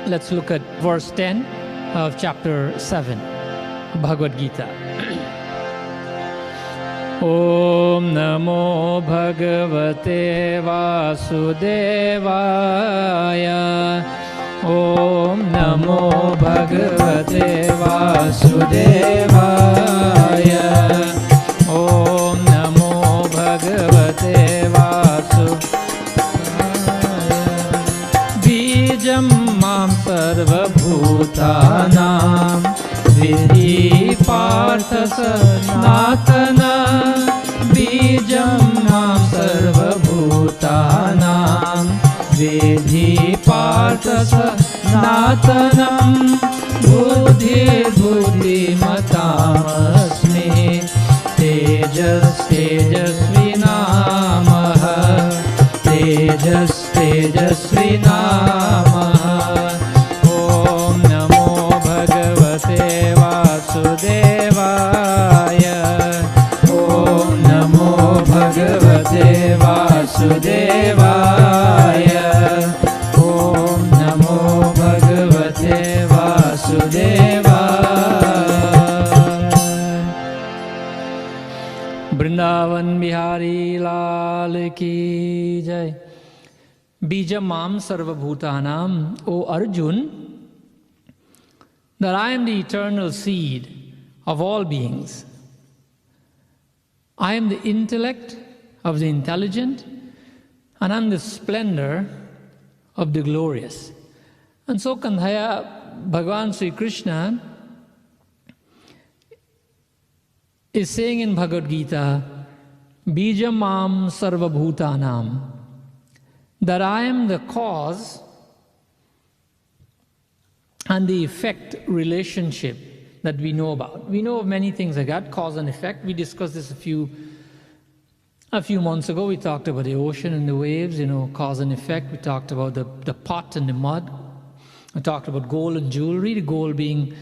let's look at verse 10 of chapter 7, Bhagavad Gita. Om Namo Bhagavate Vasudevaya. Om Namo Bhagavate Vasudevaya. Om Namo Bhagavate Vasudevaya. Bijam Mam Sarva Bhutanam Vidhi Partha Sanatana. Bijam Mam Sarva Bhutanam Vidhi Partha Sanatanam. Buddhi Buddhi Matamasmi. Tejas Tejasvinamaha. Tejas Tejasvinamaha. Om Namo Bhagavate Vasudevaya. Om Namo Bhagavate Vasudevaya. Om Namo Bhagavate Vasudevaya. Vrindavan Bihari Lal Ki Jai. Bijamam Sarva Bhutanam, O Arjun, that I am the eternal seed of all beings. I am the intellect of the intelligent, and I am the splendor of the glorious. And so Kandhaya, Bhagavan Sri Krishna is saying in Bhagavad Gita, Bijamam Sarva Bhutanam, that I am the cause and the effect relationship that we know about. We know of many things like that, cause and effect. We discussed this a few months ago. We talked about the ocean and the waves, cause and effect. We talked about the pot and the mud. We talked about gold and jewelry, the gold being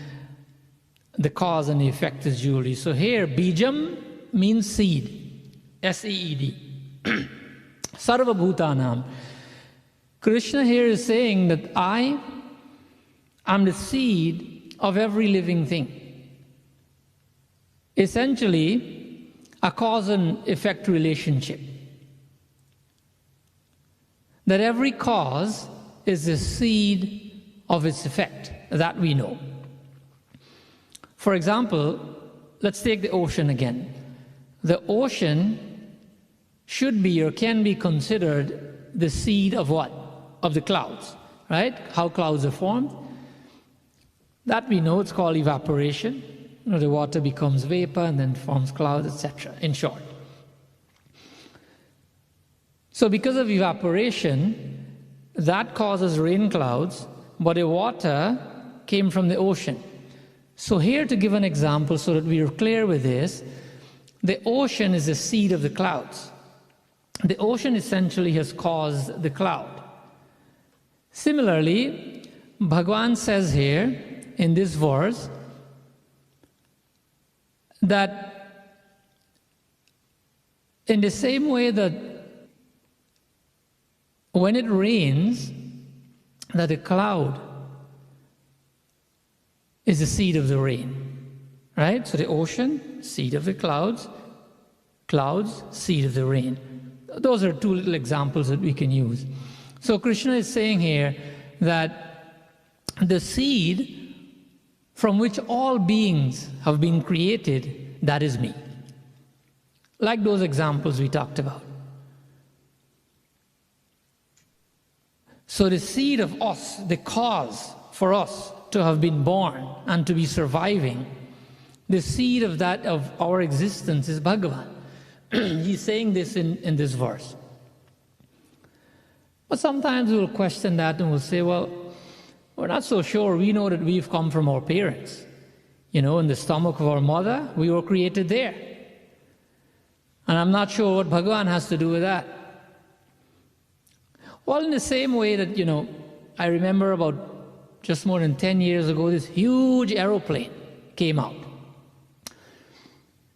the cause and the effect is jewelry. So here, bijam means seed, S-E-E-D. Sarva Bhutanam. Krishna here is saying that I am the seed of every living thing. Essentially, a cause and effect relationship. That every cause is the seed of its effect, that we know. For example, let's take the ocean again. The ocean should be or can be considered the seed of what? Of the clouds, right? How clouds are formed. That we know, it's called evaporation. The water becomes vapor and then forms clouds, etc. In short. So because of evaporation, that causes rain clouds, but the water came from the ocean. So here, to give an example so that we are clear with this, the ocean is the seed of the clouds. The ocean essentially has caused the cloud. Similarly, Bhagavan says here in this verse that in the same way that when it rains, that the cloud is the seed of the rain, right? So the ocean, seed of the clouds, clouds, seed of the rain. Those are two little examples that we can use. So Krishna is saying here that the seed from which all beings have been created, that is me. Like those examples we talked about. So the seed of us, the cause for us to have been born and to be surviving, the seed of that, of our existence, is Bhagavan. He's saying this in this verse. But sometimes we'll question that and we'll say, well, we're not so sure. We know that we've come from our parents. In the stomach of our mother, we were created there. And I'm not sure what Bhagavan has to do with that. Well, in the same way that, I remember about just more than 10 years ago, this huge aeroplane came out.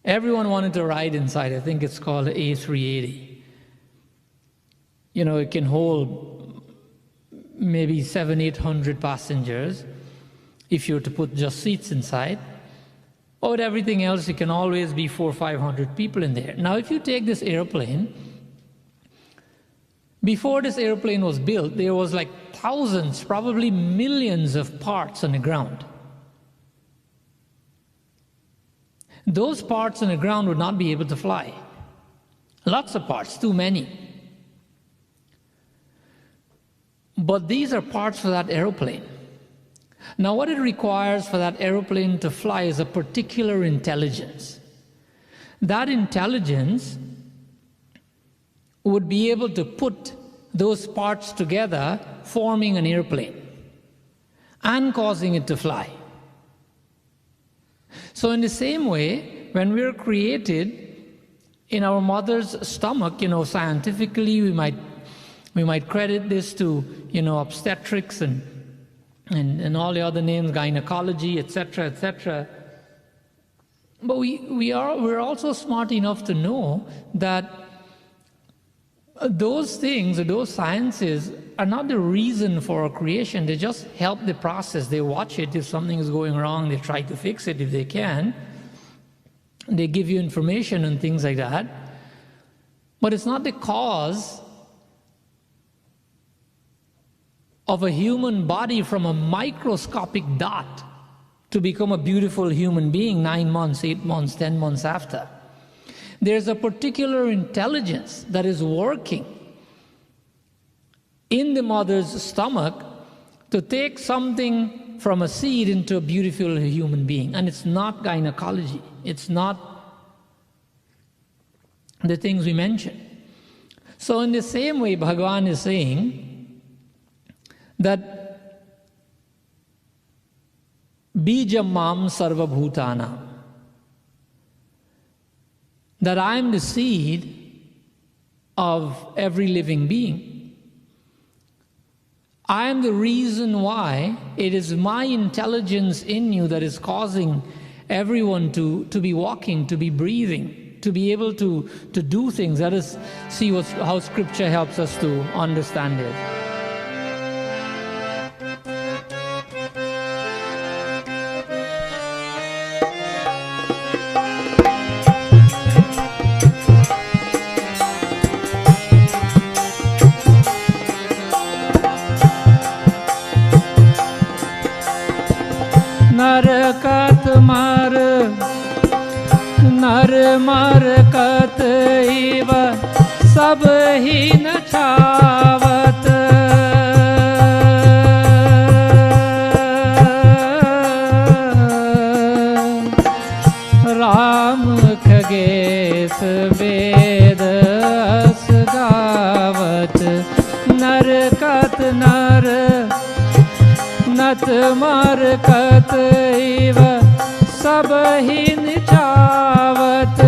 Everyone wanted to ride inside. I think it's called the A380. It can hold maybe 700-800 passengers, if you were to put just seats inside. Or with everything else, it can always be 400-500 people in there. Now, if you take this airplane, before this airplane was built, there was like thousands, probably millions of parts on the ground. Those parts on the ground would not be able to fly. Lots of parts, too many. But these are parts for that airplane. Now, what it requires for that airplane to fly is a particular intelligence. That intelligence would be able to put those parts together, forming an airplane and causing it to fly. So in the same way, when we're created in our mother's stomach, scientifically we might credit this to, obstetrics and all the other names, gynecology, etc., etc. But we're also smart enough to know that those things, or those sciences, are not the reason for our creation. They just help the process. They watch it. If something is going wrong, they try to fix it if they can. They give you information and things like that. But it's not the cause of a human body from a microscopic dot to become a beautiful human being 9 months, 8 months, 10 months after. There's a particular intelligence that is working in the mother's stomach to take something from a seed into a beautiful human being. And it's not gynecology. It's not the things we mentioned. So in the same way, Bhagavan is saying that Bijam Mam Sarva Bhutana, that I am the seed of every living being. I am the reason why it is my intelligence in you that is causing everyone to be walking, to be breathing, to be able to do things. Let us see how Scripture helps us to understand it. नर मर कत इव सब ही न छावत राम खगेश वेद अस गावत नर कत नर नत मर कत इव सब ही निछावत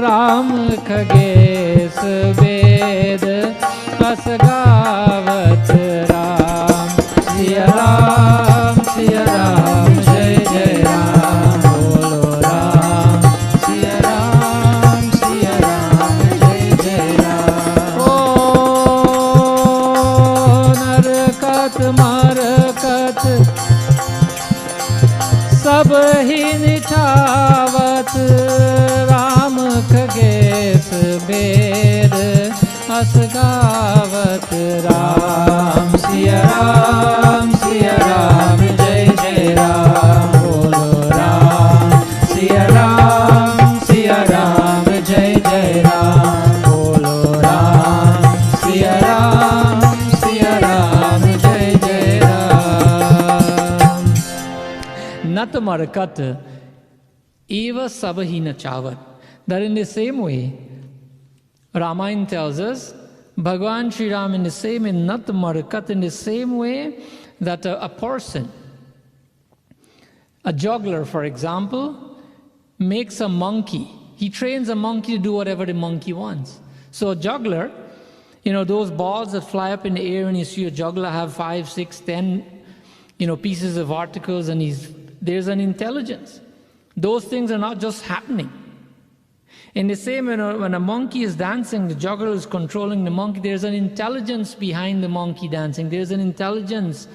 राम खगेश वेद अस गावत राम सिया राम जय जय राम बोलो राम सिया राम जय जय राम ओ नरकत मारकत सब ही निछावत राम खगेश वेद अस गावत राम सिया राम जय जय राम बोलो राम सिया राम जय जय राम बोलो राम सिया राम जय जय Ram Nat markat eva sabahina chavat. That in the same way, Ramayana tells us, Bhagavan Sri Ram in the same way, nat markat, in the same way that a person, a juggler for example, makes a monkey. He trains a monkey to do whatever the monkey wants. So a juggler, those balls that fly up in the air and you see a juggler have 5, 6, 10, pieces of articles, and there's an intelligence. Those things are not just happening. In the same way, when a monkey is dancing, the juggler is controlling the monkey. There's an intelligence behind the monkey dancing. There's an intelligence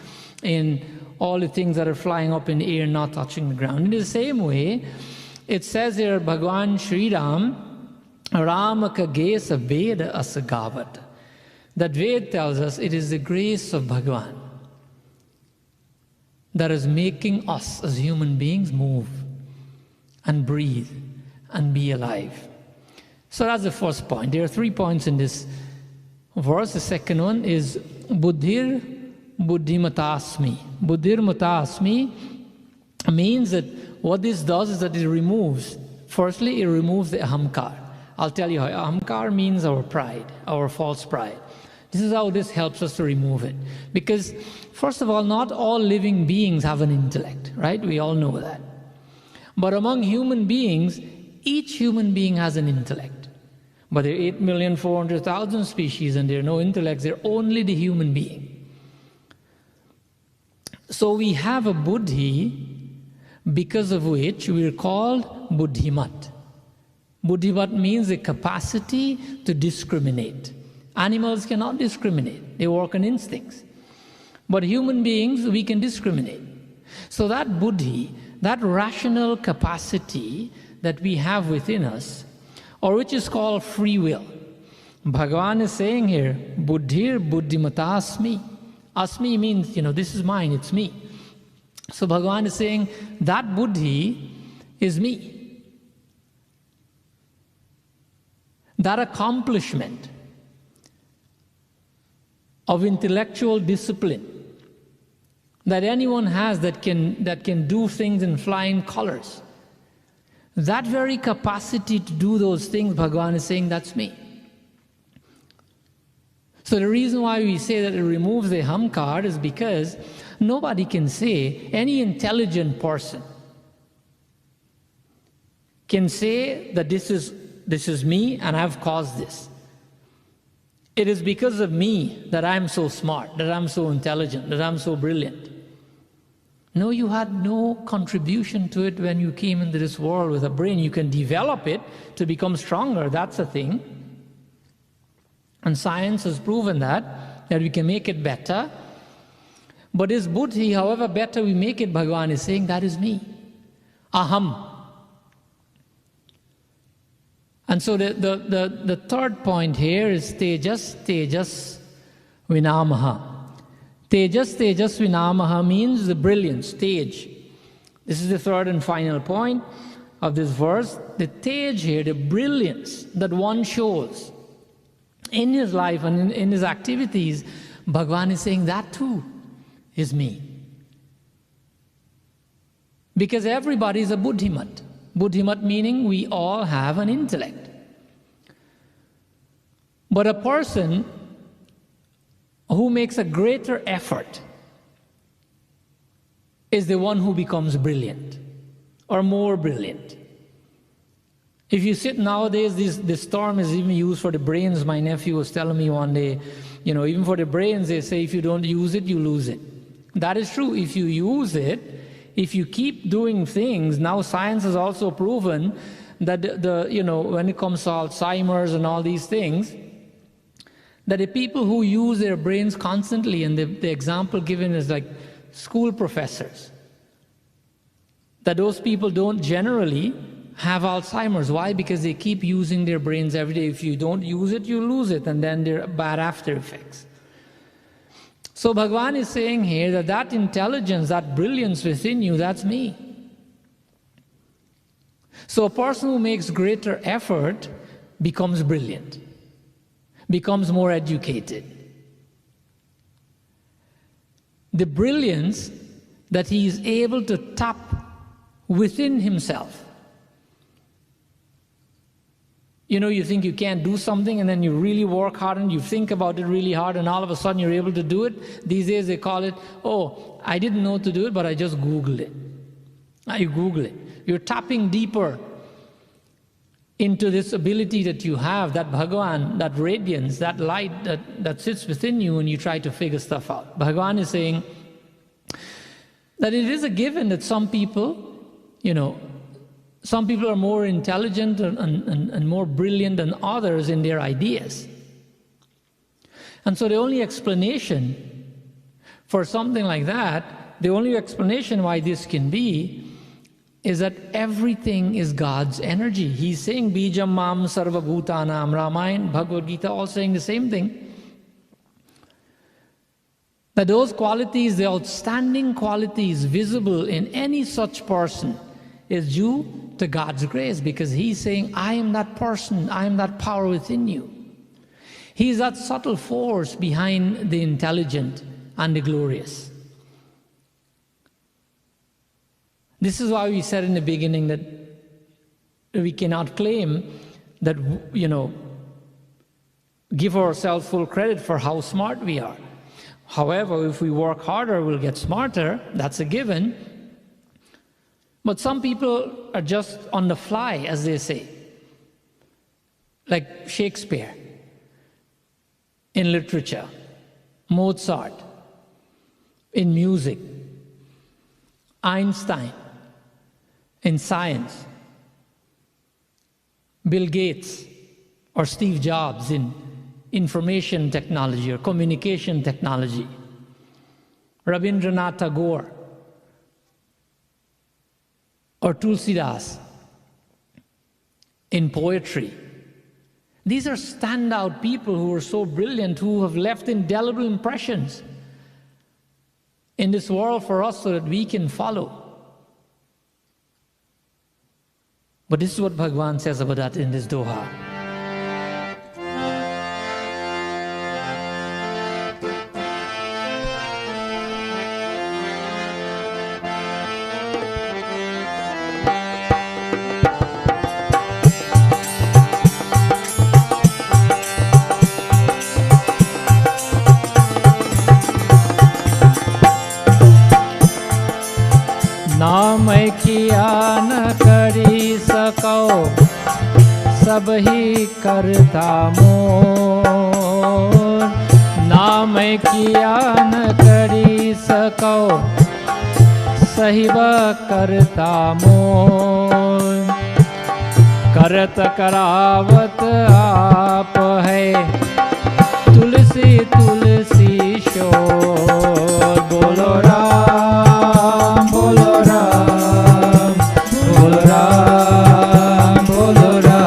in all the things that are flying up in the air, not touching the ground. In the same way, it says here, Bhagavan Sri Ram, Rama ka gesa Veda asagavat. That Ved tells us it is the grace of Bhagavan that is making us as human beings move and breathe and be alive. So that's the first point. There are 3 points in this verse. The second one is Buddhir Buddhimatasmi. Buddhir Matasmi means that what this does is that it removes, firstly, it removes the ahamkar. I'll tell you how. Ahamkar means our pride, our false pride. This is how this helps us to remove it. Because, first of all, not all living beings have an intellect, right? We all know that. But among human beings, each human being has an intellect. But there are 8,400,000 species and there are no intellects, they're only the human being. So we have a buddhi because of which we are called buddhimat. Buddhimat means the capacity to discriminate. Animals cannot discriminate, they work on instincts. But human beings, we can discriminate. So that buddhi, that rational capacity that we have within us, or which is called free will. Bhagavan is saying here, Buddhir Buddhimata Asmi. Asmi means, this is mine, it's me. So Bhagavan is saying, that buddhi is me. That accomplishment of intellectual discipline that anyone has that can do things in flying colors, that very capacity to do those things, Bhagavan is saying, that's me. So the reason why we say that it removes the ahamkar is because nobody can say, any intelligent person can say that this is me and I've caused this. It is because of me that I'm so smart, that I'm so intelligent, that I'm so brilliant. No, you had no contribution to it when you came into this world with a brain. You can develop it to become stronger, that's a thing. And science has proven that we can make it better. But this buddhi, however better we make it, Bhagavan is saying, that is me. Aham. And so the third point here is tejas vinamaha. Tejas vinamaha means the brilliance, tej. This is the third and final point of this verse. The tej here, the brilliance that one shows in his life and in his activities, Bhagavan is saying that too is me. Because everybody is a buddhimat. Buddhimat meaning we all have an intellect. But a person who makes a greater effort is the one who becomes brilliant or more brilliant. If you sit nowadays, this term is even used for the brains. My nephew was telling me one day, even for the brains, they say if you don't use it, you lose it. That is true. If you use it, if you keep doing things, now science has also proven that when it comes to Alzheimer's and all these things, that the people who use their brains constantly, and the example given is like school professors, that those people don't generally have Alzheimer's. Why? Because they keep using their brains every day. If you don't use it, you lose it, and then there are bad after effects. So Bhagavan is saying here that intelligence, that brilliance within you, that's me. So a person who makes greater effort becomes brilliant, becomes more educated. The brilliance that he is able to tap within himself. You think you can't do something, and then you really work hard and you think about it really hard, and all of a sudden you're able to do it. These days they call it, I didn't know to do it, but I just Googled it. You Google it. You're tapping deeper into this ability that you have, that Bhagavan, that radiance, that light that sits within you when you try to figure stuff out. Bhagavan is saying that it is a given that some people, some people are more intelligent and more brilliant than others in their ideas. And so the only explanation for something like that, the only explanation why this can be, is that everything is God's energy. He's saying, Bijam Mam Sarva Bhutanam, Ramayana, Bhagavad Gita, all saying the same thing. That those qualities, the outstanding qualities visible in any such person, is due to God's grace, because He's saying, I am that person, I am that power within you. He's that subtle force behind the intelligent and the glorious. This is why we said in the beginning that we cannot claim that, give ourselves full credit for how smart we are. However, if we work harder, we'll get smarter. That's a given. But some people are just on the fly, as they say. Like Shakespeare in literature, Mozart in music, Einstein in science, Bill Gates or Steve Jobs in information technology or communication technology, Rabindranath Tagore or Tulsidaas in poetry. These are standout people who are so brilliant, who have left indelible impressions in this world for us so that we can follow. But this is what Bhagavan says about that in this Doha. मैं किया न करी सको सब ही करता मोर ना मैं किया न करी सको सहिब करता मोर करत करावत आप है तुलसी तुलसी शोर बोलो राम बोलो राम बोलो राम बोलो राम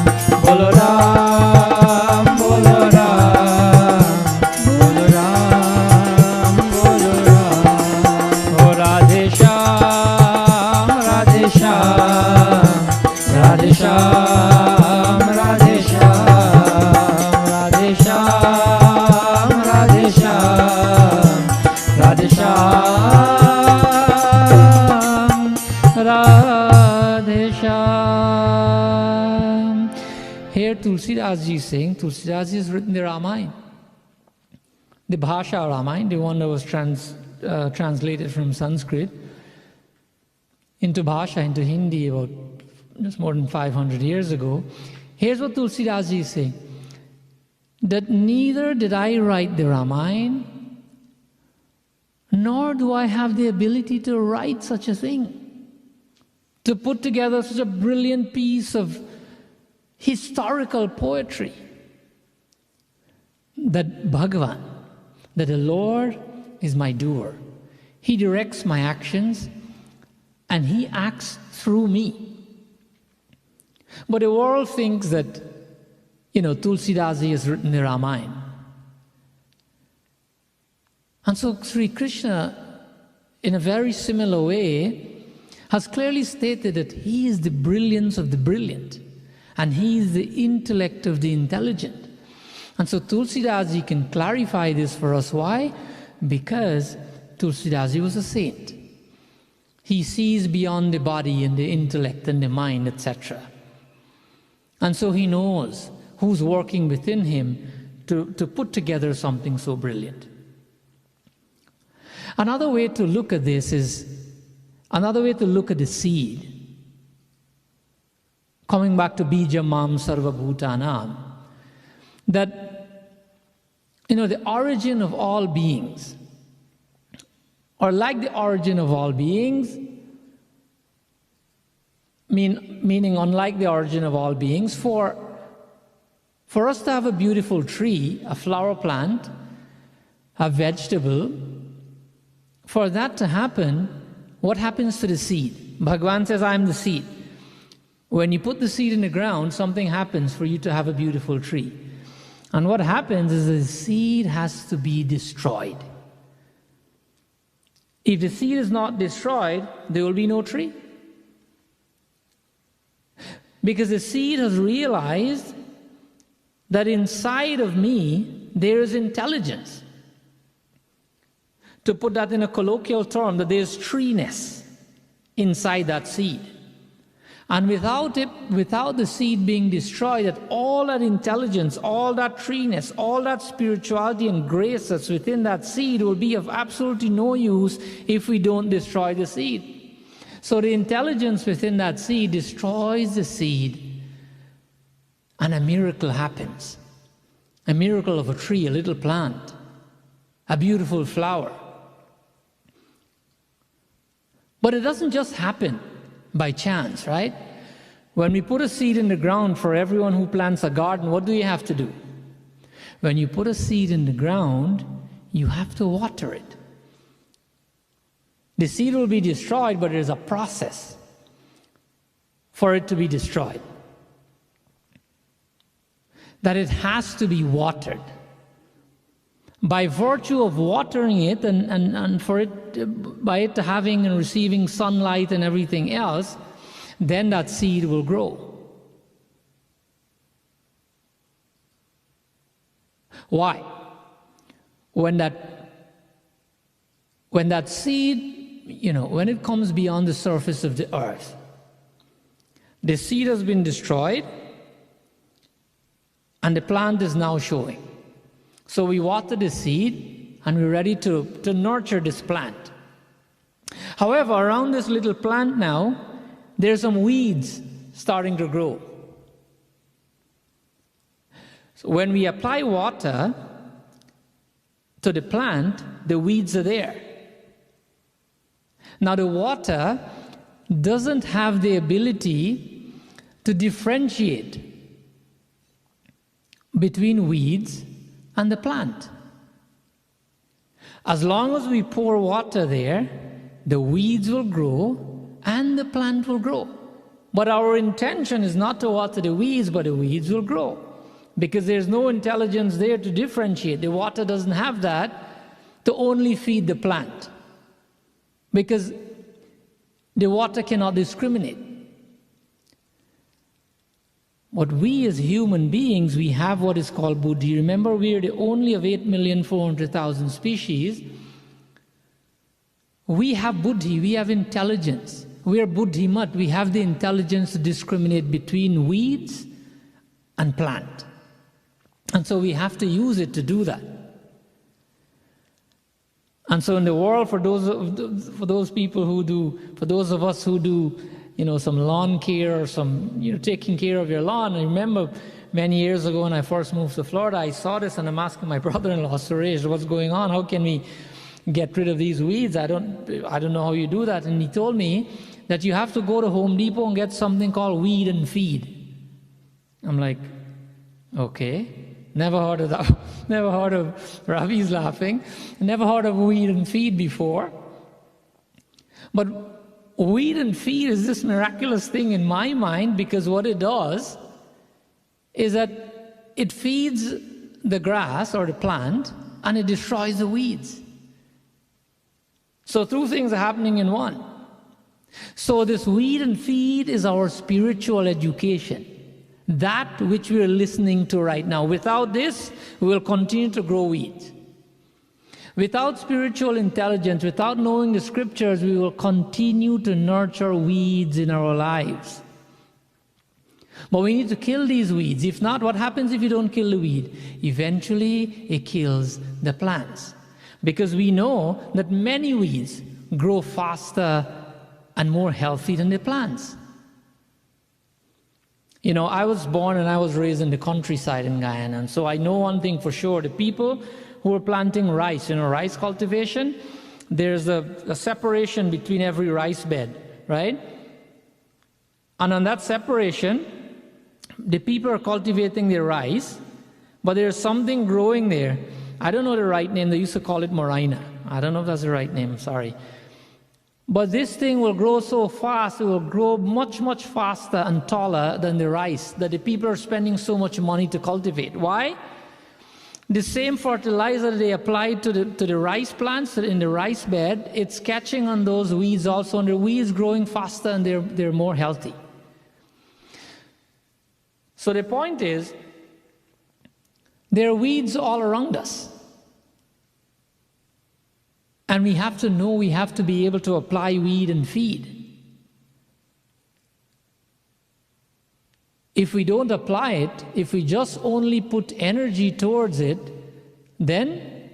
बोलो राम बोलो राम बोलो राम बोलो राम ओ Radhe Shyam Radhe Shyam Radhe Shyam Radhe Shyam Radhe Shyam Radhe Shyam Radhe Shyam Radhe Shyam. Here Tulsidaas ji is saying, Tulsidaas ji has written the Ramayana, the Bhasha Ramayana, the one that was translated from Sanskrit into Bhasha, into Hindi about just more than 500 years ago. Here's what Tulsidaas ji is saying, that neither did I write the Ramayana, nor do I have the ability to write such a thing, to put together such a brilliant piece of historical poetry. That Bhagavan, that the Lord is my doer. He directs my actions and He acts through me. But the world thinks that, Tulsidaas ji has written the Ramayana. And so Sri Krishna, in a very similar way, has clearly stated that He is the brilliance of the brilliant, and He is the intellect of the intelligent. And so Tulsidaas ji can clarify this for us. Why? Because Tulsidaas ji was a saint. He sees beyond the body and the intellect and the mind, etc. And so he knows who's working within him to put together something so brilliant. Another way to look at this is, another way to look at the seed. Coming back to Bija Mam Sarva Bhutanam, that, the origin of all beings, or like the origin of all beings, meaning unlike the origin of all beings, for us to have a beautiful tree, a flower plant, a vegetable, for that to happen, what happens to the seed? Bhagavan says, I am the seed. When you put the seed in the ground, something happens for you to have a beautiful tree. And what happens is the seed has to be destroyed. If the seed is not destroyed, there will be no tree. Because the seed has realized that inside of me there is intelligence. To put that in a colloquial term, that there's treeness inside that seed. And without the seed being destroyed, that all that intelligence, all that treeness, all that spirituality and grace that's within that seed will be of absolutely no use if we don't destroy the seed. So the intelligence within that seed destroys the seed, and a miracle happens. A miracle of a tree, a little plant, a beautiful flower. But it doesn't just happen by chance, right? When we put a seed in the ground, for everyone who plants a garden, what do you have to do? When you put a seed in the ground, you have to water it. The seed will be destroyed, but there's a process for it to be destroyed. That it has to be watered. By virtue of watering it and for it, by it having and receiving sunlight and everything else, then that seed will grow. Why? When that seed, when it comes beyond the surface of the earth, the seed has been destroyed and the plant is now showing. So we water the seed and we're ready to nurture this plant. However, around this little plant now, there's some weeds starting to grow. So when we apply water to the plant, the weeds are there. Now the water doesn't have the ability to differentiate between weeds and the plant. As long as we pour water there, the weeds will grow and the plant will grow. But our intention is not to water the weeds, but the weeds will grow. Because there's no intelligence there to differentiate. The water doesn't have that to only feed the plant. Because the water cannot discriminate. But we as human beings, we have what is called buddhi. Remember, we are the only of 8,400,000 species. We have buddhi, we have intelligence. We are buddhimat, we have the intelligence to discriminate between weeds and plant. And so we have to use it to do that. And so in the world, for those people who do, for those of us who do, some lawn care or some, taking care of your lawn. I remember many years ago when I first moved to Florida, I saw this and I'm asking my brother-in-law, Suresh, what's going on? How can we get rid of these weeds? I don't know how you do that. And he told me that you have to go to Home Depot and get something called weed and feed. I'm like, okay. Never heard of that. Never heard of, Ravi's laughing. Never heard of weed and feed before. But weed and feed is this miraculous thing in my mind, because what it does is that it feeds the grass or the plant and it destroys the weeds. So two things are happening in one. So this weed and feed is our spiritual education, that which we are listening to right now. Without this, we will continue to grow weeds. Without spiritual intelligence, without knowing the scriptures, we will continue to nurture weeds in our lives. But we need to kill these weeds. If not, what happens if you don't kill the weed? Eventually, it kills the plants. Because we know that many weeds grow faster and more healthy than the plants. I was born and I was raised in the countryside in Guyana, and so I know one thing for sure. The people who are planting rice, rice cultivation, there's a separation between every rice bed, right? And on that separation, the people are cultivating their rice, but there's something growing there. I don't know the right name. They used to call it morina. I don't know if that's the right name. Sorry. But this thing will grow so fast, it will grow much, much faster and taller than the rice that the people are spending so much money to cultivate. Why? The same fertilizer they applied to the rice plants in the rice bed, it's catching on those weeds also, and the weeds growing faster and they're more healthy. So the point is, there are weeds all around us. And we have to know, we have to be able to apply weed and feed. If we don't apply it, if we just only put energy towards it, then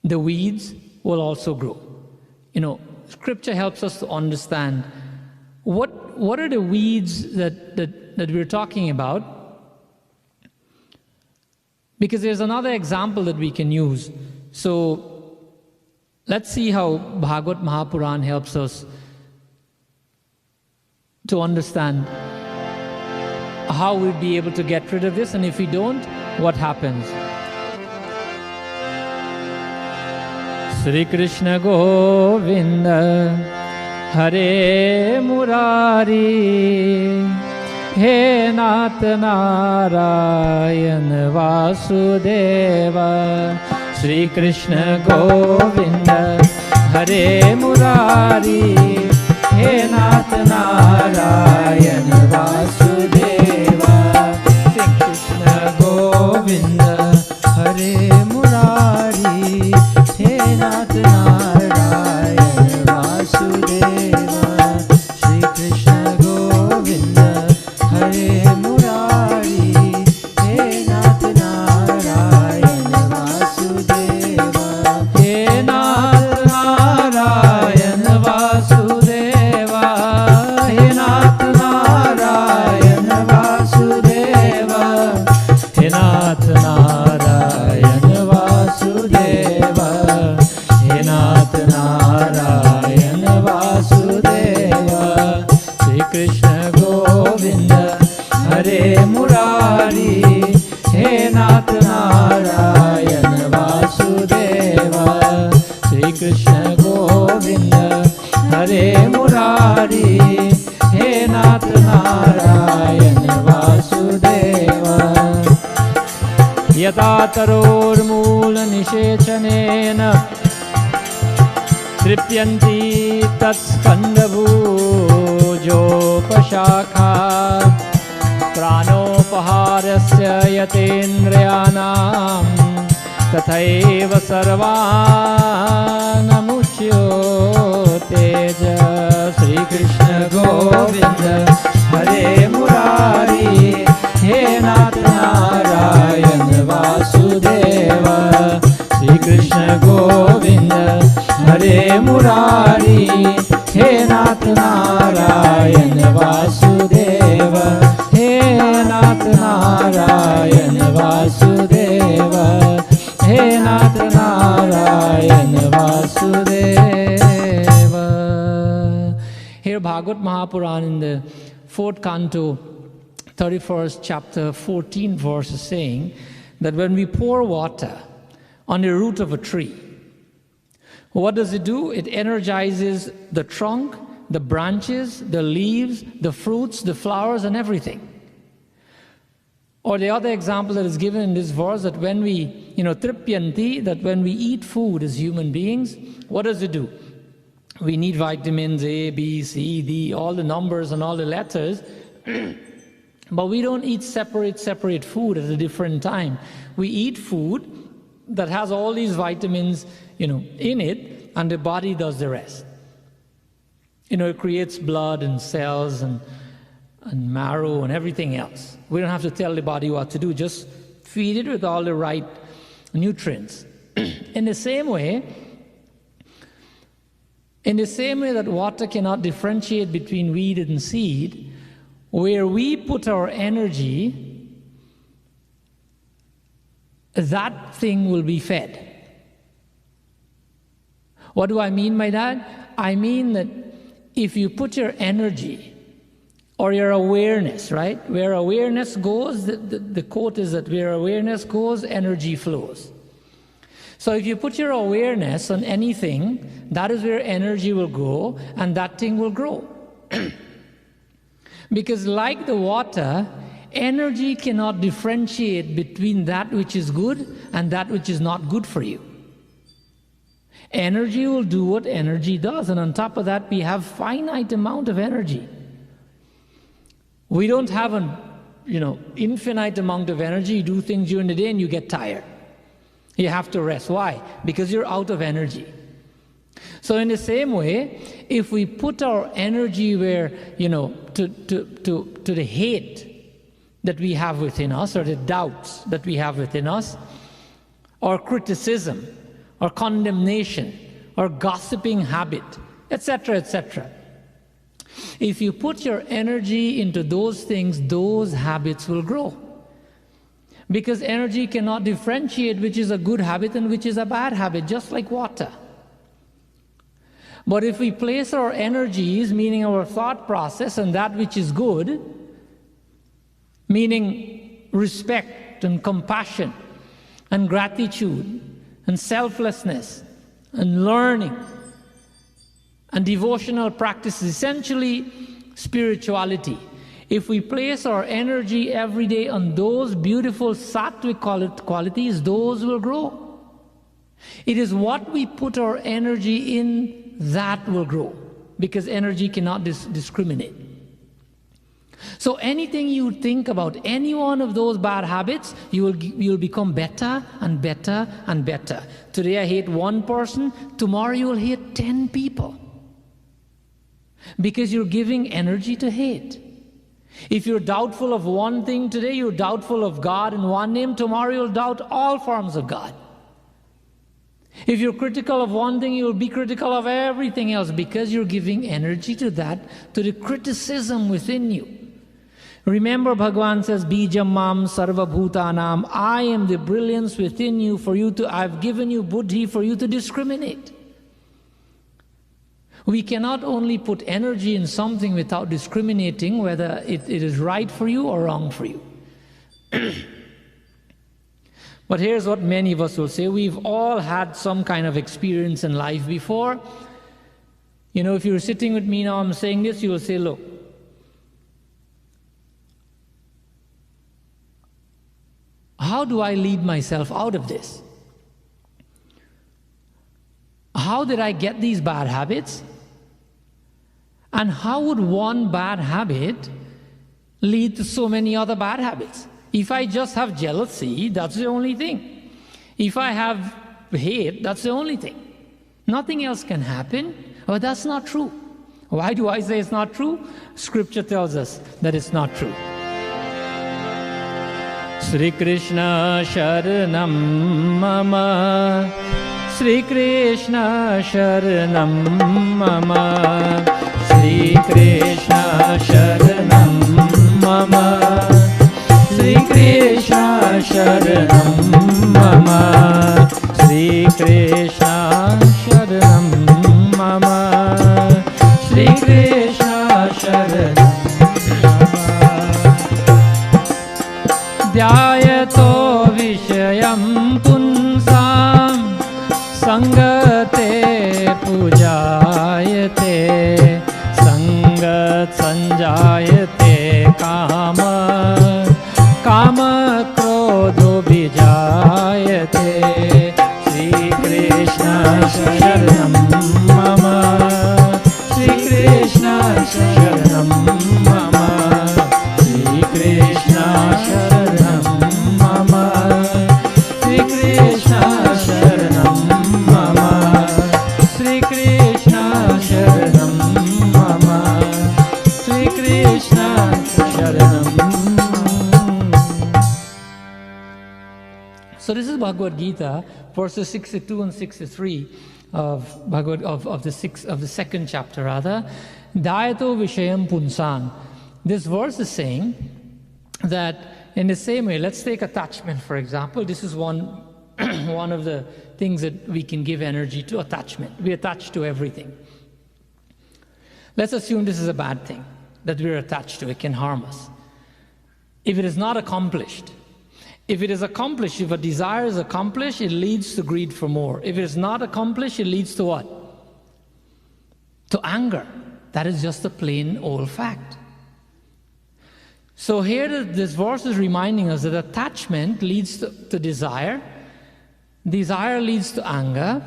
the weeds will also grow. You know, Scripture helps us to understand what are the weeds that we're talking about. Because there's another example that we can use. So let's see how Bhagavad Mahapuran helps us to understand how we'd be able to get rid of this, and if we don't, what happens. Sri Krishna Govinda Hare Murari He Nath Narayan Vasudeva Sri Krishna Govinda Hare Murari He Nath Narayan Vasudeva Sri Krishna Govinda Hare Murari He Nath Narayan Vasudeva Sri Krishna Govinda Hare Murari He Nath Narayan Vasudeva He Nath Narayan Vasudeva He Nath Narayan Vasudeva He Nath Narayan Vasudeva He Nath Narayan Vasudeva Sri Krishna Govinda Hare Murari He Nath Narayan Vasudeva Sri Krishna Govinda Hare Murari He Nath Narayan Vasudeva Yata Taror Mula Nishechanena Tripyanti Tatskandabhujopashakha Pranopaharasya Yatendriyanam Tathaiva Sarvanamuchyoteja Sri Krishna Govinda Hare Murari He Nath Narayan Vasudeva Sri Krishna Govinda Hare Murari He Nath Narayan Vasudeva He Nath Narayan Vasudeva He Nath Narayan Vasudeva. Here Bhagavad Mahapuran in the 4th canto, 31st chapter, 14th verse is saying that when we pour water on the root of a tree, what does it do? It energizes the trunk, the branches, the leaves, the fruits, the flowers, and everything. Or the other example that is given in this verse, that when we, tripyanti, that when we eat food as human beings, what does it do? We need vitamins A, B, C, D, all the numbers and all the letters, but we don't eat separate food at a different time. We eat food that has all these vitamins, in it, and the body does the rest. It creates blood and cells and marrow and everything else. We don't have to tell the body what to do, just feed it with all the right nutrients. In the same way that water cannot differentiate between weed and seed, where we put our energy, that thing will be fed. What do I mean by that? I mean that if you put your energy or your awareness, right? Where awareness goes, the quote is that where awareness goes, energy flows. So if you put your awareness on anything, that is where energy will go, and that thing will grow. Because like the water, energy cannot differentiate between that which is good and that which is not good for you. Energy will do what energy does, and on top of that, we have finite amount of energy. We don't have an infinite amount of energy. You do things during the day and you get tired. You have to rest. Why? Because you're out of energy. So in the same way, if we put our energy where, to the hate that we have within us, or the doubts that we have within us, or criticism, or condemnation, or gossiping habit, etc., etc. If you put your energy into those things, those habits will grow. Because energy cannot differentiate which is a good habit and which is a bad habit, just like water. But if we place our energies, meaning our thought process, on that which is good, meaning respect and compassion and gratitude and selflessness and learning and devotional practices, essentially spirituality. If we place our energy every day on those beautiful sattvic qualities, those will grow. It is what we put our energy in that will grow, because energy cannot discriminate. So anything you think about, any one of those bad habits, you'll become better and better and better. Today I hate one person, tomorrow you will hate 10 people. Because you're giving energy to hate. If you're doubtful of one thing today, you're doubtful of God in one name, tomorrow you'll doubt all forms of God. If you're critical of one thing, you'll be critical of everything else, because you're giving energy to that, to the criticism within you. Remember, Bhagavan says, Bijam mam sarva bhutanam, I am the brilliance within you I've given you buddhi for you to discriminate. We cannot only put energy in something without discriminating whether it is right for you or wrong for you. But here's what many of us will say. We've all had some kind of experience in life before. If you're sitting with me now, I'm saying this, you will say, look, how do I lead myself out of this? How did I get these bad habits? And how would one bad habit lead to so many other bad habits? If I just have jealousy, that's the only thing. If I have hate, that's the only thing. Nothing else can happen. Well, that's not true. Why do I say it's not true? Scripture tells us that it's not true. Sri Krishna Sharanam Mama, Sri Krishna Sharanam Mama, Sri Krishna Sharanam Mama, Sri Krishna Sharanam Mama, Sri Krishna Sharanam Mama, Sri Krishna Sharanam Mama. Dhyayato Vishayam Punsam Sangate Pujayate Sangat Sanjayate Kama Kama Krodho Bijayate. Sri Krishna Sharanam Mama, Sri Krishna Sharanam Mama, Sri Krishna Sharanam Mama, Sri Krishna Sharanam Mama, Sri Krishna Sharanam Mama, Sri Krishna Sharanam. So this is Bhagavad Gita, verses 62 and 63 of Bhagavad of the second chapter rather. Dayato Vishayam Punsan. This verse is saying that in the same way, let's take attachment for example. This is one of the things that we can give energy to, attachment. We attach to everything. Let's assume this is a bad thing that we're attached to. It can harm us. If it is not accomplished, if it is accomplished, if a desire is accomplished, it leads to greed for more. If it is not accomplished, it leads to what? To anger. That is just a plain old fact. So here this verse is reminding us that attachment leads to desire. Desire leads to anger.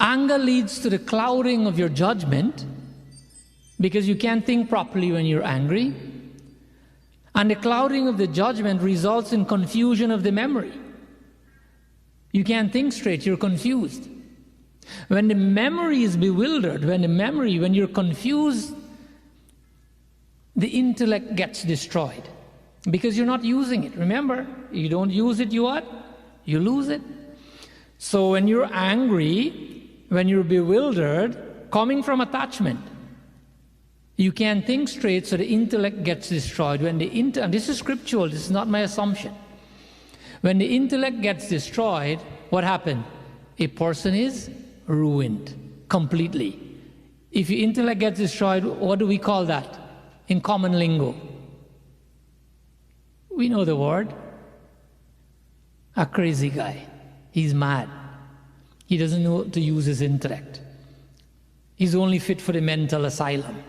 Anger leads to the clouding of your judgment, because you can't think properly when you're angry. And the clouding of the judgment results in confusion of the memory. You can't think straight, you're confused. When the memory is bewildered, when you're confused, the intellect gets destroyed because you're not using it. Remember, you don't use it, you what? You lose it. So when you're angry, when you're bewildered, coming from attachment, you can't think straight, so the intellect gets destroyed. And this is scriptural, this is not my assumption. When the intellect gets destroyed, what happened? A person is ruined completely. If your intellect gets destroyed, what do we call that in common lingo? We know the word. A crazy guy. He's mad. He doesn't know to use his intellect. He's only fit for the mental asylum.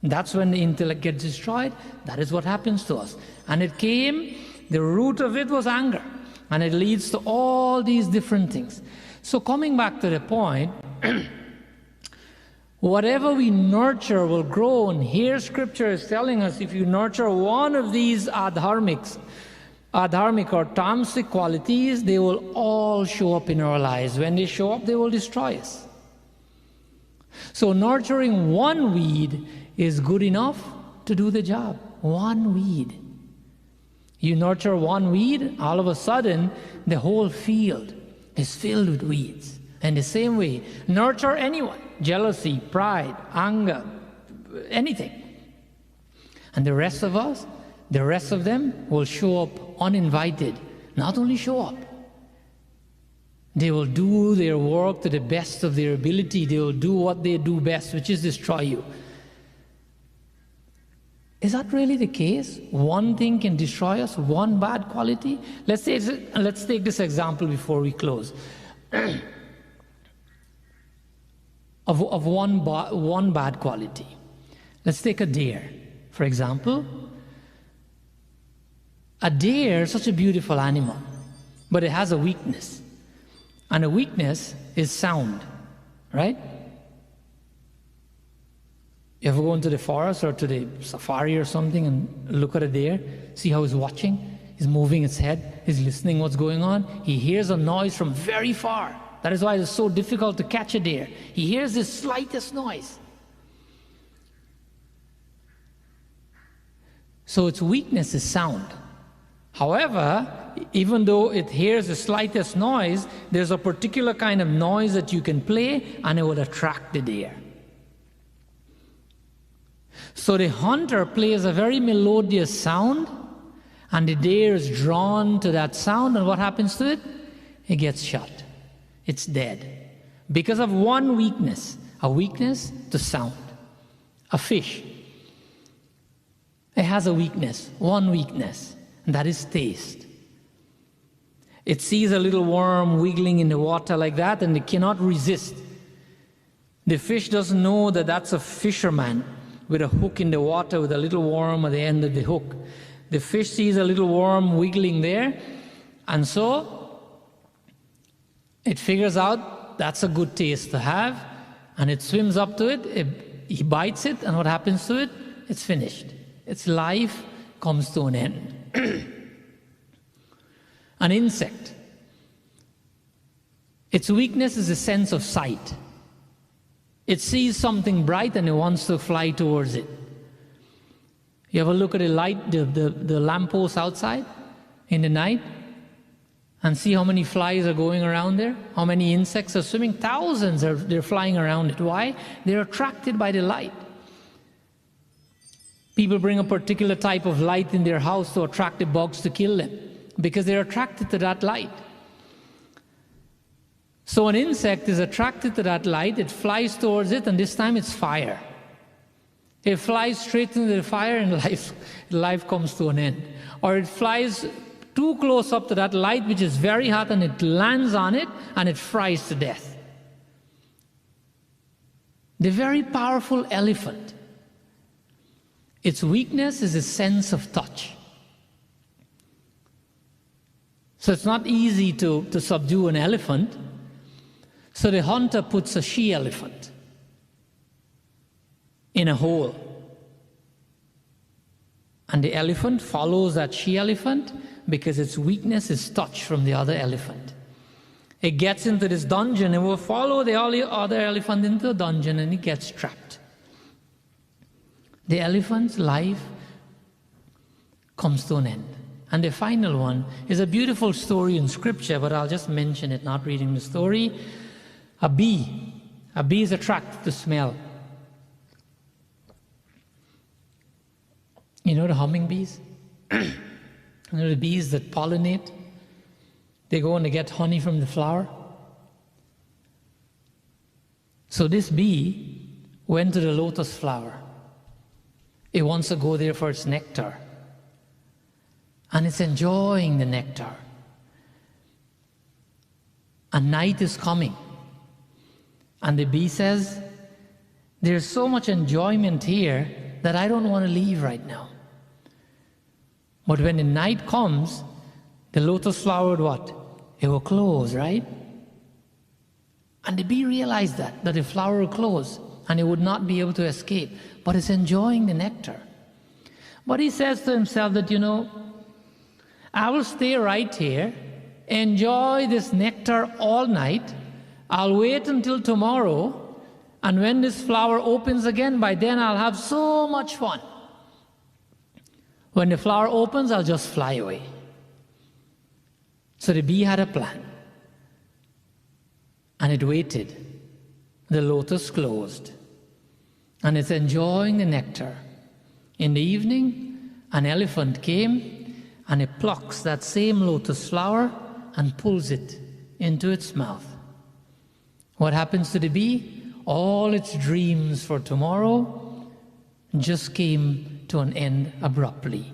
That's when the intellect gets destroyed. That is what happens to us. And the root of it was anger. And it leads to all these different things. So coming back to the point, whatever we nurture will grow. And here Scripture is telling us, if you nurture one of these adharmic or tamasic qualities, they will all show up in our lives. When they show up, they will destroy us. So nurturing one weed is good enough to do the job. One weed. You nurture one weed, all of a sudden, the whole field is filled with weeds. In the same way, nurture anyone. Jealousy, pride, anger, anything. And the rest of us, the rest of them will show up uninvited. Not only show up, they will do their work to the best of their ability. They will do what they do best, which is destroy you. Is that really the case? One thing can destroy us, one bad quality? Let's take this example before we close. of one bad quality. Let's take a deer, for example. A deer is such a beautiful animal, but it has a weakness. And a weakness is sound, right? You ever go into the forest or to the safari or something and look at a deer, see how he's watching, he's moving its head, he's listening what's going on. He hears a noise from very far. That is why it's so difficult to catch a deer. He hears the slightest noise. So its weakness is sound. However, even though it hears the slightest noise, there's a particular kind of noise that you can play and it will attract the deer. So the hunter plays a very melodious sound, and the deer is drawn to that sound, and what happens to it? It gets shot. It's dead. Because of one weakness, a weakness to sound. A fish, it has a weakness, one weakness, and that is taste. It sees a little worm wiggling in the water like that, and it cannot resist. The fish doesn't know that that's a fisherman with a hook in the water with a little worm at the end of the hook. The fish sees a little worm wiggling there, and so it figures out that's a good taste to have, and it swims up to it, he bites it, and what happens to it? It's finished. Its life comes to an end. An insect, its weakness is a sense of sight. It sees something bright and it wants to fly towards it. You ever look at the light, the lamppost outside in the night and see how many flies are going around there? How many insects are swimming? Thousands they're flying around it. Why? They're attracted by the light. People bring a particular type of light in their house to attract the bugs to kill them because they're attracted to that light. So an insect is attracted to that light, it flies towards it, and this time it's fire. It flies straight into the fire and life comes to an end. Or it flies too close up to that light, which is very hot, and it lands on it and it fries to death. The very powerful elephant, its weakness is a sense of touch. So it's not easy to subdue an elephant. So the hunter puts a she-elephant in a hole. And the elephant follows that she-elephant because its weakness is touch from the other elephant. It gets into this dungeon and will follow the other elephant into the dungeon, and it gets trapped. The elephant's life comes to an end. And the final one is a beautiful story in scripture, but I'll just mention it, not reading the story. A bee. A bee is attracted to smell. You know the hummingbees? You know the bees that pollinate? They go and they get honey from the flower. So this bee went to the lotus flower. It wants to go there for its nectar. And it's enjoying the nectar. And night is coming. And the bee says, there's so much enjoyment here that I don't want to leave right now. But when the night comes, the lotus flower would what? It will close, right? And the bee realized that the flower will close and it would not be able to escape. But it's enjoying the nectar. But he says to himself that, I will stay right here, enjoy this nectar all night. I'll wait until tomorrow, and when this flower opens again, by then I'll have so much fun. When the flower opens, I'll just fly away. So the bee had a plan. And it waited. The lotus closed. And it's enjoying the nectar. In the evening, an elephant came, and it plucks that same lotus flower and pulls it into its mouth. What happens to the bee? All its dreams for tomorrow just came to an end abruptly.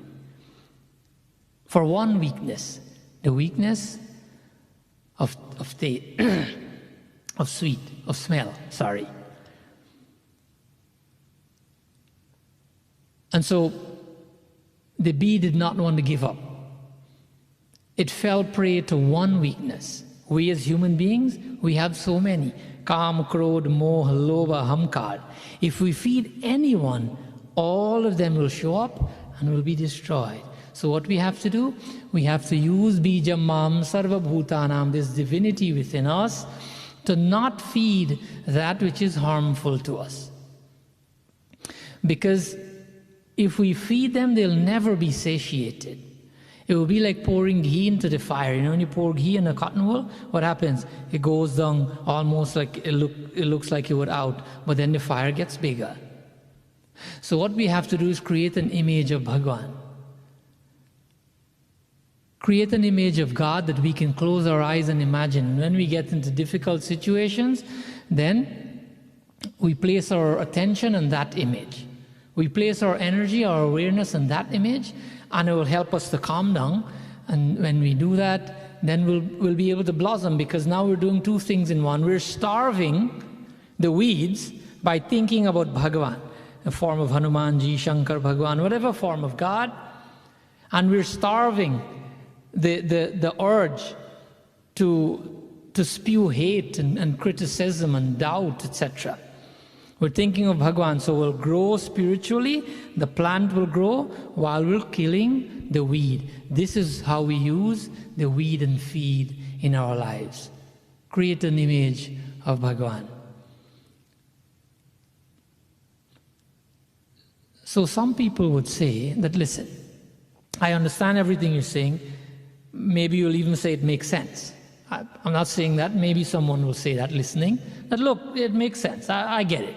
For one weakness, the weakness of smell. And so the bee did not want to give up. It fell prey to one weakness. We as human beings, we have so many. Kam, Krodh, Moh, Lobha, Hamkar. If we feed anyone, all of them will show up and will be destroyed. So what we have to do? We have to use Bijam Mam Sarva Bhutanam, this divinity within us, to not feed that which is harmful to us. Because if we feed them, they'll never be satiated. It will be like pouring ghee into the fire. When you pour ghee in a cotton wool, what happens? It goes down almost like it looks like it would out, but then the fire gets bigger. So what we have to do is create an image of Bhagavan. Create an image of God that we can close our eyes and imagine. When we get into difficult situations, then we place our attention on that image. We place our energy, our awareness on that image, and it will help us to calm down. And when we do that, then we'll be able to blossom, because now we're doing two things in one. We're starving the weeds by thinking about Bhagavan, a form of Hanumanji, Shankar, Bhagavan, whatever form of God. And we're starving the urge to spew hate and criticism and doubt, etc. We're thinking of Bhagavan, so we'll grow spiritually, the plant will grow while we're killing the weed. This is how we use the weed and feed in our lives. Create an image of Bhagavan. So some people would say that, listen, I understand everything you're saying. Maybe you'll even say it makes sense. I'm not saying that. Maybe someone will say that listening, that look, it makes sense. I get it.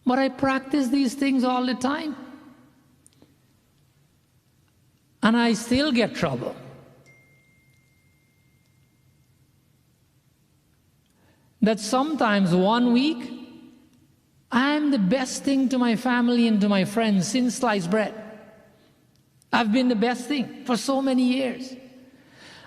But I practice these things all the time. And I still get trouble. that sometimes 1 week, I'm the best thing to my family and to my friends since sliced bread. I've been the best thing for so many years.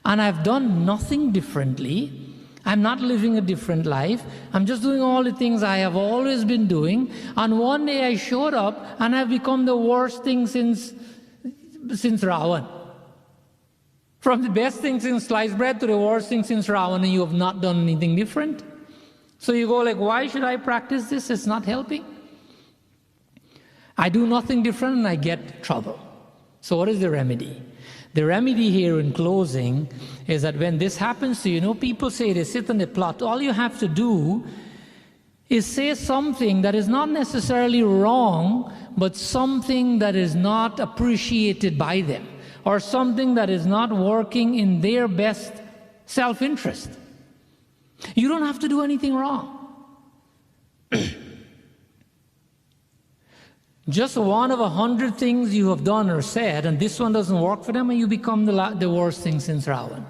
And I've done nothing differently. I'm not living a different life. I'm just doing all the things I have always been doing. And one day I showed up and I've become the worst thing since Ravan. From the best thing since sliced bread to the worst thing since Ravan, and you have not done anything different. So you go like, why should I practice this? It's not helping. I do nothing different and I get trouble. So what is the remedy? The remedy here in closing is that when this happens to you, people say they sit and they plot. All you have to do is say something that is not necessarily wrong, but something that is not appreciated by them, or something that is not working in their best self-interest. You don't have to do anything wrong. Just one of 100 things you have done or said, and this one doesn't work for them, and you become the worst thing since Ravan.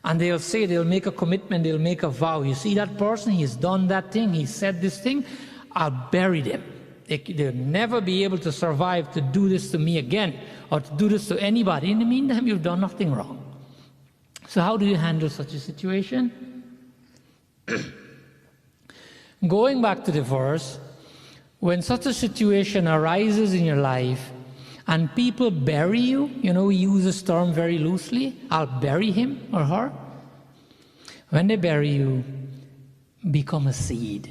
And they'll say, they'll make a commitment, they'll make a vow. You see that person, he's done that thing, he said this thing, I'll bury them. They'll never be able to survive to do this to me again, or to do this to anybody. In the meantime, you've done nothing wrong. So how do you handle such a situation? Going back to the verse, when such a situation arises in your life and people bury you, we use this term very loosely, I'll bury him or her. When they bury you, become a seed.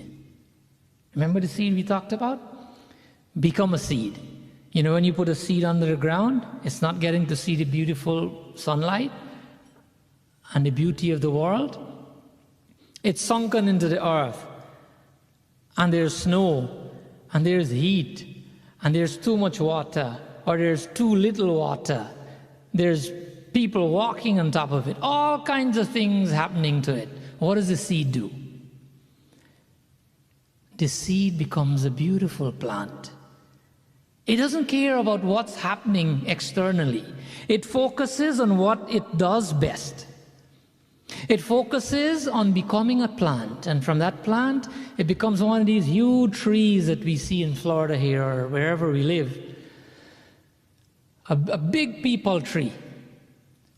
Remember the seed we talked about? Become a seed. When you put a seed under the ground, it's not getting to see the beautiful sunlight and the beauty of the world. It's sunken into the earth, and there's snow, and there's heat, and there's too much water, or there's too little water. There's people walking on top of it, all kinds of things happening to it. What does the seed do? The seed becomes a beautiful plant. It doesn't care about what's happening externally. It focuses on what it does best. It focuses on becoming a plant, and from that plant, it becomes one of these huge trees that we see in Florida here or wherever we live. A big peepal tree.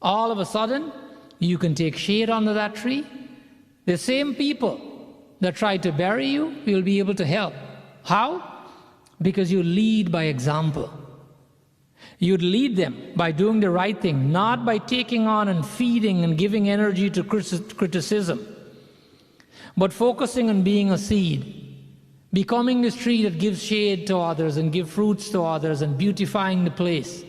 All of a sudden, you can take shade under that tree. The same people that try to bury you will be able to help. How? Because you lead by example. You'd lead them by doing the right thing, not by taking on and feeding and giving energy to criticism, but focusing on being a seed, becoming this tree that gives shade to others and gives fruits to others and beautifying the place.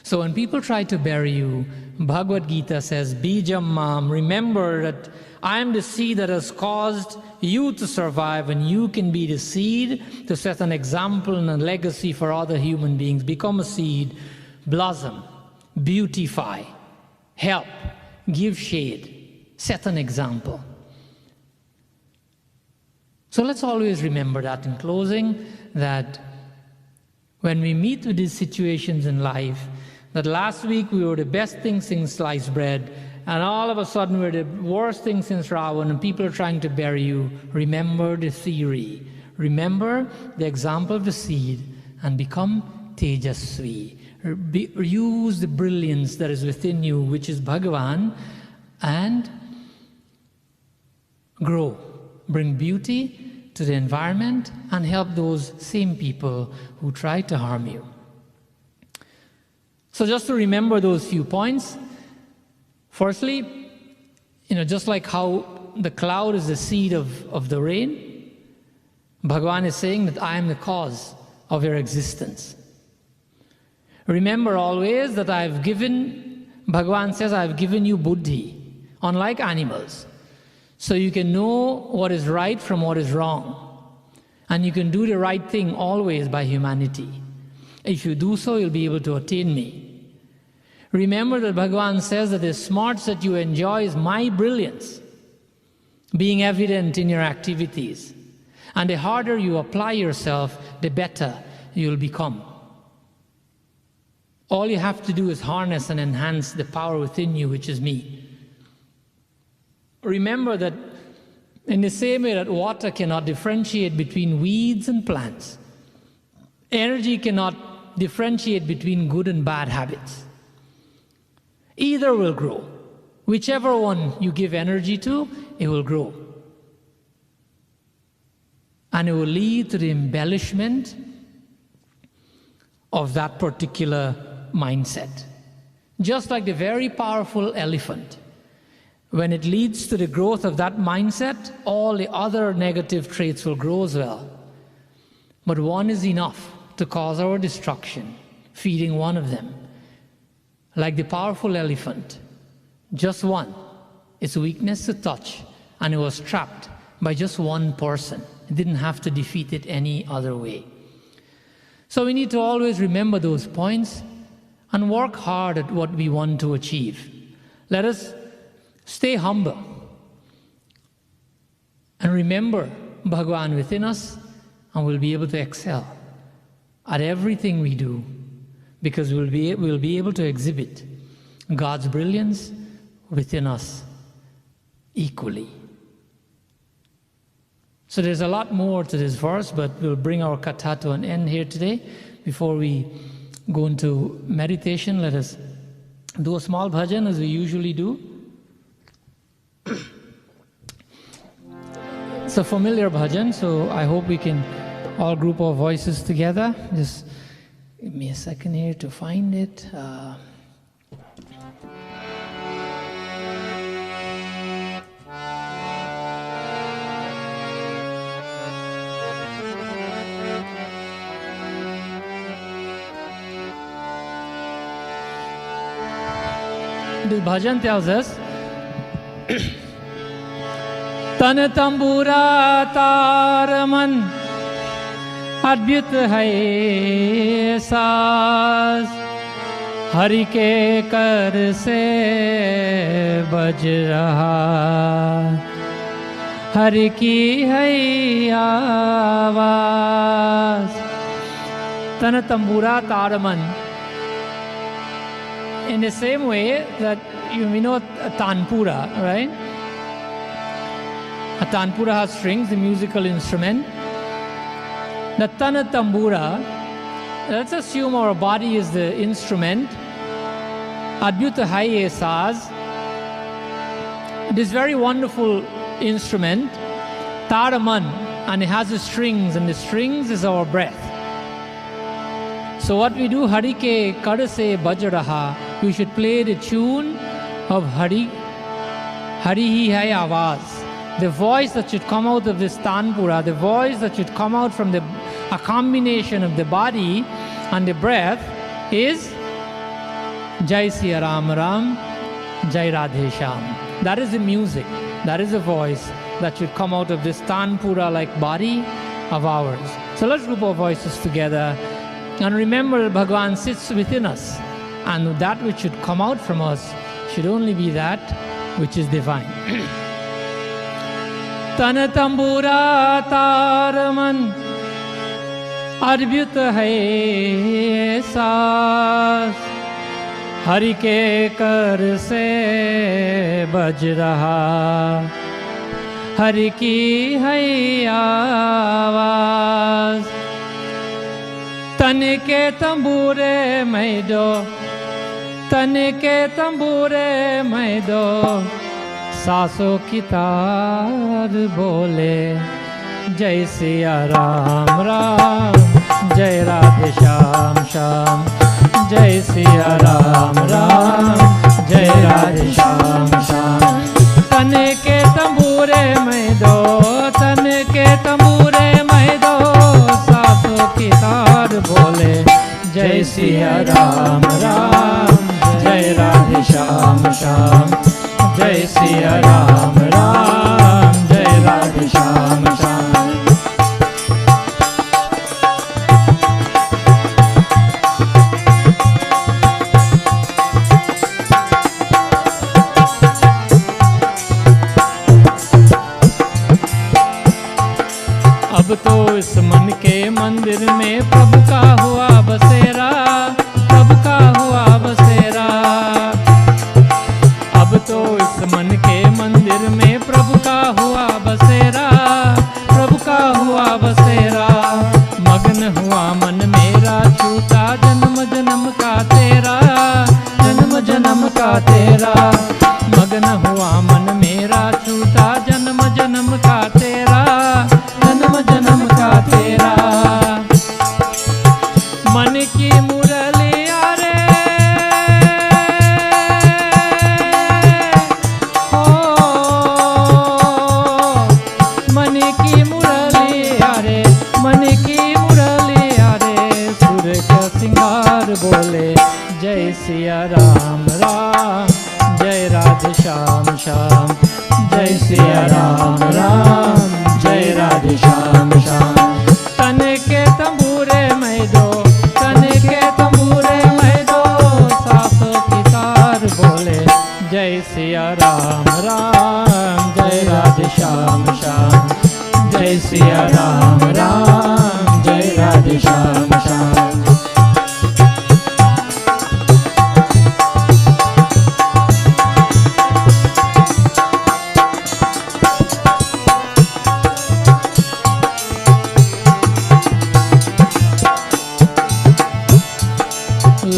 So when people try to bury you, Bhagavad Gita says, Bijam Mam, remember that I am the seed that has caused you to survive, and you can be the seed to set an example and a legacy for other human beings. Become a seed, blossom, beautify, help, give shade, set an example. So let's always remember that in closing, that when we meet with these situations in life, that last week we were the best thing since sliced bread, and all of a sudden we're the worst thing since Ravan, and people are trying to bury you. Remember the theory. Remember the example of the seed, and become Tejasvi. Use the brilliance that is within you, which is Bhagavan, and grow. Bring beauty to the environment and help those same people who try to harm you. So just to remember those few points, firstly, just like how the cloud is the seed of the rain, Bhagavan is saying that I am the cause of your existence. Remember always that Bhagavan says, I've given you buddhi, unlike animals, so you can know what is right from what is wrong, and you can do the right thing always by humanity. If you do so, you'll be able to attain me. Remember that Bhagavan says that the smarts that you enjoy is my brilliance, being evident in your activities. And the harder you apply yourself, the better you'll become. All you have to do is harness and enhance the power within you, which is me. remember that in the same way that water cannot differentiate between weeds and plants, energy cannot differentiate between good and bad habits. Either will grow. Whichever one you give energy to, it will grow. And it will lead to the embellishment of that particular mindset. Just like the very powerful elephant, when it leads to the growth of that mindset, all the other negative traits will grow as well. But one is enough to cause our destruction, feeding one of them. Like the powerful elephant, just one, its weakness to touch, and it was trapped by just one person. It didn't have to defeat it any other way. So we need to always remember those points and work hard at what we want to achieve. Let us stay humble and remember Bhagavan within us, and we'll be able to excel at everything we do, because we'll be able to exhibit God's brilliance within us equally. So there's a lot more to this verse, but we'll bring our katha to an end here today. Before we go into meditation, let us do a small bhajan as we usually do. It's a familiar bhajan, so I hope we can all group our voices together. Just give me a second here to find it. This bhajan tells us, Tan tambura taraman adbyut hai saaz, Hari ke kar se baj raha, Hari ki hai awaaz. Tan tambura taraman. In the same way that we know a tanpura, right? A tanpura has strings, the musical instrument. The tana tambura, let's assume our body is the instrument. Adbyuta hai saz, this very wonderful instrument, taraman, and it has the strings, and the strings is our breath. So what we do, Hari ke kar se baj raha, we should play the tune of Hari hi hai awaz. The voice that should come out of this tanpura, the voice that should come out from a combination of the body and the breath is Jai Siya Ram Ram, Jai Radhe Shyam. That is the music, that is the voice that should come out of this tanpura like body of ours. So let's group our voices together and remember Bhagavan sits within us, and that which should come out from us should only be that which is divine. Tana tambura taraman adbyut hai saaz, Hari ke kar se baj raha, Hari ki hai awaaz. Tan ke tambure mai do, Tan ke tambure mai do, Saason ki taar bole, Jai Siya Ram Ram, Jai Radhe Shyam Shyam, Jai Siya Ram Ram, Jai Radhe Shyam Shyam. Tan ke tambure mai do, Tan ke tambure mai do, Saason ki taar bole, Jai Siya Ram Ram, Jai Radhe Shyam Shyam, Jai Siya Ram Ram, Jai Radhe Shyam Shyam. अब तो इस मन के मंदिर में प्रभु का हुआ बसेरा, प्रभु का हुआ बसेरा। अब तो इस मन के मंदिर में तेरा, जन्म जन्म का तेरा। मगन हुआ मन मेरा छूटा जन्म जन्म का तेरा, जन्म जन्म का तेरा। मन की मुरलिया रे हो, मन की मुरलिया रे, मन की मुरलिया रे। सुर का सिंगार बोले जय सिया राम राम, जय राधे श्याम श्याम। जय सिया राम राम, जय राधे श्याम श्याम। तन के तंबूरे में दो, तन के तंबूरे में दो, सासों की तार बोले जय सिया राम राम, जय राधे श्याम श्याम। जय सिया राम राम, जय राधे श्याम श्याम।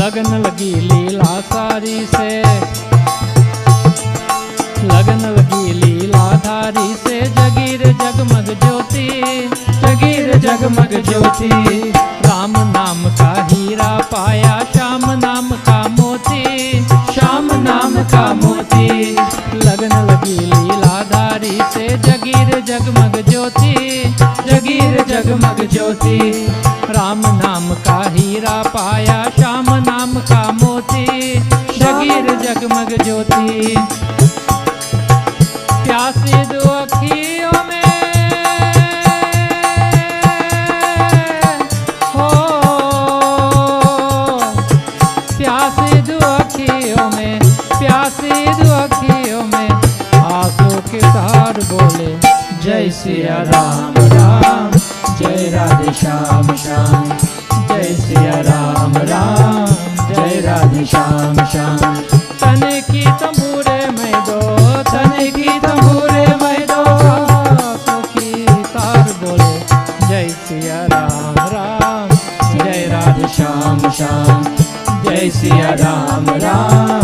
लगन लगी लीला सारी से, लगन लगी लीला धारी से। जगीर जगमग ज्योति, जगीर जगमग ज्योति। राम नाम का हीरा पाया, श्याम नाम का मोती, श्याम नाम का मोती। लगन लगी लीला धारी से, जगीर जगमग ज्योति, जगीर जगमग ज्योति। राम नाम का हीरा पाया, श्याम नाम का मोती, जगीर जगमग ज्योति। प्यासी दो अखियों में हो, प्यासी दो अखियों में, प्यासी दो अखियों में। आंसू के धार बोले जय सिया राम राम, जय राधे श्याम श्याम। जय सिया राम राम, जय राधे श्याम श्याम। तन की तंबूरे में दो, तन की तंबूरे में दो, सासों की तार बोले जय सिया राम राम, जय राधे श्याम श्याम। जय सिया राम राम,